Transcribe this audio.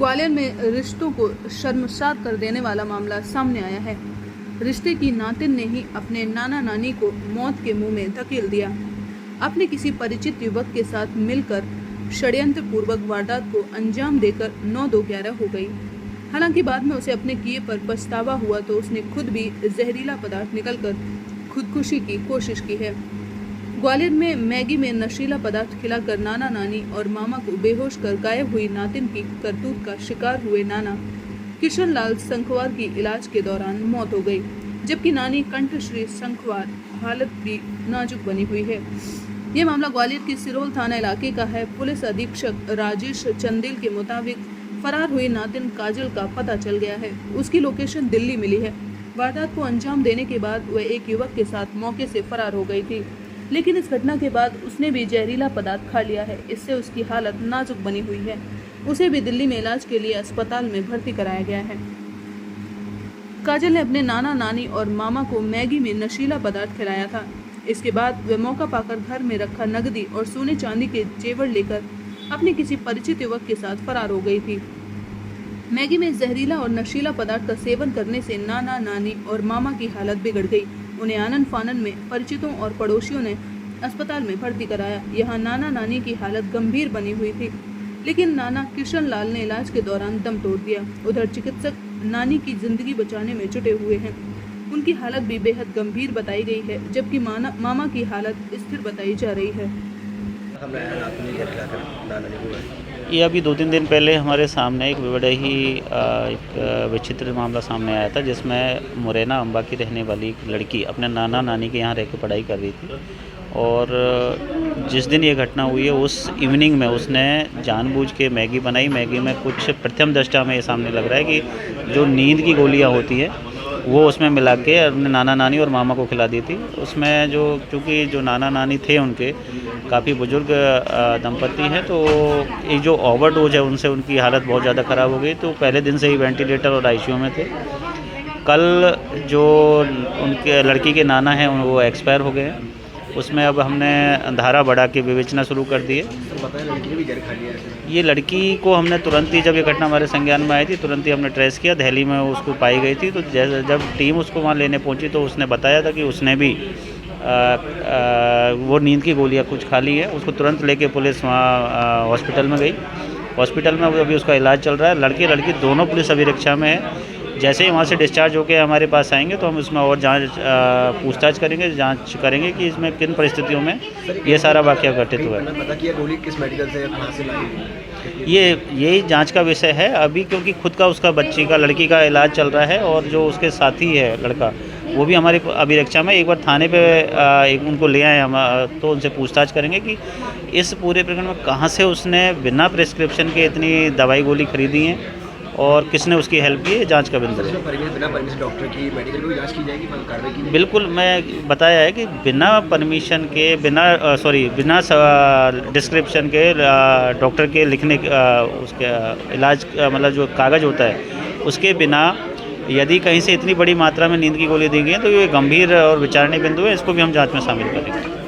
ग्वालियर में रिश्तों को शर्मसार कर देने वाला मामला सामने आया है। रिश्ते की नातिन ने ही अपने नाना नानी को मौत के मुंह में धकेल दिया। अपने किसी परिचित युवक के साथ मिलकर षड्यंत्र पूर्वक वारदात को अंजाम देकर 9-2-11 हो गई। हालांकि बाद में उसे अपने किए पर पछतावा हुआ तो उसने खुद भी जहरीला पदार्थ निकलकर खुदकुशी की कोशिश की है। ग्वालियर में मैगी में नशीला पदार्थ खिलाकर नाना नानी और मामा को बेहोश कर गायब हुई नातिन की करतूत का शिकार हुए नाना किशन लाल संखवार की इलाज के दौरान मौत हो गई, जबकि नानी कंठश्री संखवार हालत भी नाजुक बनी हुई है। ये मामला ग्वालियर के सिरोल थाना इलाके का है। पुलिस अधीक्षक राजेश चंदेल के मुताबिक फरार हुई नातिन काजल का पता चल गया है। उसकी लोकेशन दिल्ली मिली है। वारदात को अंजाम देने के बाद वह एक युवक के साथ मौके से फरार हो गई थी, लेकिन इस घटना के बाद उसने भी जहरीला पदार्थ खा लिया है। इससे उसकी हालत नाजुक बनी हुई है। उसे भी दिल्ली में इलाज के लिए अस्पताल में भर्ती कराया गया है। काजल ने अपने नाना नानी और मामा को मैगी में नशीला पदार्थ खिलाया था। इसके बाद वह मौका पाकर घर में रखा नकदी और सोने चांदी के जेवर लेकर अपने किसी परिचित युवक के साथ फरार हो गई थी। मैगी में जहरीला और नशीला पदार्थ का सेवन करने से नाना नानी और मामा की हालत बिगड़ गई। उन्हें आनन फानन में परिचितों और पड़ोसियों ने अस्पताल में भर्ती कराया। यहाँ नाना नानी की हालत गंभीर बनी हुई थी, लेकिन नाना किशन लाल ने इलाज के दौरान दम तोड़ दिया। उधर चिकित्सक नानी की जिंदगी बचाने में जुटे हुए हैं। उनकी हालत भी बेहद गंभीर बताई गई है, जबकि मामा की हालत स्थिर बताई जा रही है। ये अभी 2-3 दिन पहले हमारे सामने एक बड़ा ही एक विचित्र मामला सामने आया था, जिसमें मुरैना अम्बा की रहने वाली एक लड़की अपने नाना नानी के यहाँ रह के पढ़ाई कर रही थी। और जिस दिन ये घटना हुई है उस इवनिंग में उसने जानबूझ के मैगी बनाई। मैगी में कुछ प्रथम दृष्टया में ये सामने लग रहा है कि जो नींद की गोलियाँ होती हैं वो उसमें मिला के अपने नाना नानी और मामा को खिला दी थी। उसमें चूँकि जो नाना नानी थे उनके काफ़ी बुजुर्ग दंपति हैं, तो एक जो ओवरडोज है उनसे उनकी हालत बहुत ज़्यादा ख़राब हो गई। तो पहले दिन से ही वेंटिलेटर और आईसीयू में थे। कल जो उनके लड़की के नाना हैं वो एक्सपायर हो गए हैं। उसमें अब हमने धारा बढ़ा के विवेचना शुरू कर दी है। ये लड़की को हमने तुरंत ही, जब ये घटना हमारे संज्ञान में आई थी, तुरंत ही हमने ट्रेस किया। दिल्ली में उसको पाई गई थी। तो जब टीम उसको वहाँ लेने पहुंची तो उसने बताया था कि उसने भी वो नींद की गोलियां कुछ खा ली है। उसको तुरंत लेके पुलिस वहाँ हॉस्पिटल में गई। हॉस्पिटल में अभी उसका इलाज चल रहा है। लड़के लड़की दोनों पुलिस अभिरक्षा में है। जैसे ही वहाँ से डिस्चार्ज होकर हमारे पास आएंगे तो हम उसमें और पूछताछ करेंगे, जांच करेंगे कि इसमें किन परिस्थितियों में ये सारा वाक़या घटित हुआ है। पता किया गोली किस मेडिकल से कहाँ से लाई? यही जांच का विषय है अभी, क्योंकि खुद का उसका बच्ची का लड़की का इलाज चल रहा है और जो उसके साथी है लड़का वो भी हमारी अभिरक्षा में। एक बार थाने पे उनको ले आए हम, तो उनसे पूछताछ करेंगे कि इस पूरे प्रकरण में कहाँ से उसने बिना प्रिस्क्रिप्शन के इतनी दवाई गोली खरीदी हैं और किसने उसकी हेल्प की है। जांच का बिंदु है। बिना परमिशन डॉक्टर की मेडिकल की जांच की जाएगी, कार्रवाई की? बिल्कुल, मैं बताया है कि बिना परमिशन के, बिना डिस्क्रिप्शन के डॉक्टर के लिखने उसके इलाज मतलब जो कागज़ होता है उसके बिना यदि कहीं से इतनी बड़ी मात्रा में नींद की गोली दी गई है तो ये गंभीर और विचारणीय बिंदु है। इसको भी हम जांच में शामिल करेंगे।